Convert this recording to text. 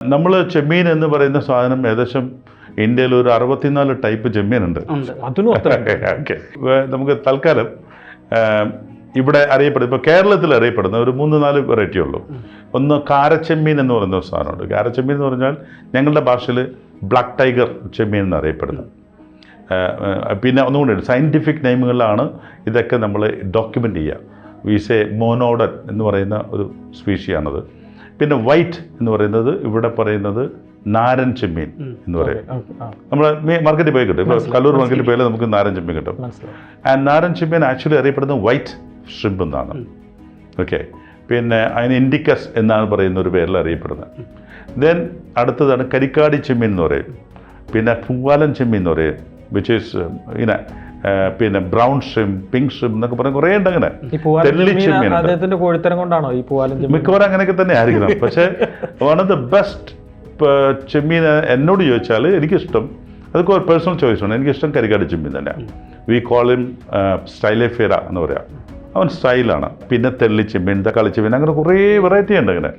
നമ്മൾ ചെമ്മീൻ എന്ന് പറയുന്ന സാധനം ഏകദേശം ഇന്ത്യയിൽ ഒരു 64 ടൈപ്പ് ചെമ്മീനുണ്ട്. ഓക്കെ, നമുക്ക് തൽക്കാലം ഇവിടെ അറിയപ്പെടും, ഇപ്പോൾ കേരളത്തിൽ അറിയപ്പെടുന്ന ഒരു 3-4 വെറൈറ്റി ഉള്ളൂ. ഒന്ന് കാരച്ചെമ്മീൻ എന്ന് പറയുന്ന ഒരു സാധനമുണ്ട്. കാരച്ചെമ്മീൻ എന്ന് പറഞ്ഞാൽ ഞങ്ങളുടെ ഭാഷയിൽ ബ്ലാക്ക് ടൈഗർ ചെമ്മീൻ എന്നറിയപ്പെടുന്നത്. പിന്നെ ഒന്നുകൂടി സയൻറ്റിഫിക് നെയിമുകളിലാണ് ഇതൊക്കെ നമ്മൾ ഡോക്യുമെൻ്റ് ചെയ്യുക. വീസെ മോനോഡൻ എന്ന് പറയുന്ന ഒരു സ്പീഷിയാണത്. പിന്നെ വൈറ്റ് എന്ന് പറയുന്നത് ഇവിടെ പറയുന്നത് നാരൻ ചെമ്മീൻ എന്ന് പറയും. നമ്മൾ മാർക്കറ്റിൽ പോയി കിട്ടും. ഇപ്പോൾ കല്ലൂർ മാർക്കറ്റിൽ പോയാൽ നമുക്ക് നാരൻ ചെമ്മീൻ കിട്ടും. ആൻഡ് നാരൻ ചെമ്മീൻ ആക്ച്വലി അറിയപ്പെടുന്നത് വൈറ്റ് ഷ്രിമ്പ് എന്നാണ്. ഓക്കെ, പിന്നെ അതിന് ഇൻഡിക്കസ് എന്നാണ് പറയുന്ന ഒരു പേരിൽ അറിയപ്പെടുന്നത്. ദെൻ അടുത്തതാണ് കരിക്കാടി ചെമ്മീൻ എന്ന് പറയും. പിന്നെ പൂവാലൻ ചെമ്മീൻ എന്ന് പറയും, വിച്ച് ഈസ് ഇങ്ങനെ പിന്നെ ബ്രൗൺ ഷ്രിം, പിങ്ക് ഷ്രിം എന്നൊക്കെ പറഞ്ഞ കുറേ ഉണ്ട്. അങ്ങനെ മിക്കവാറും അങ്ങനെയൊക്കെ തന്നെ ആയിരിക്കണം. പക്ഷേ വൺ ഓഫ് ദ ബെസ്റ്റ് ചെമ്മീൻ എന്നോട് ചോദിച്ചാൽ എനിക്കിഷ്ടം, അതൊക്കെ ഒരു പേഴ്സണൽ ചോയ്സാണ്, എനിക്കിഷ്ടം കരിക്കാടി ചെമ്മീൻ തന്നെയാണ്. വി കോൾ ഹിം സ്റ്റൈലേഫേറ എന്ന് പറയാം. അവൻ സ്റ്റൈലാണ്. പിന്നെ തെള്ളി ചെമ്മീൻ, തക്കാളി ചെമ്മീൻ, അങ്ങനെ കുറേ വെറൈറ്റി ഉണ്ട് അങ്ങനെ.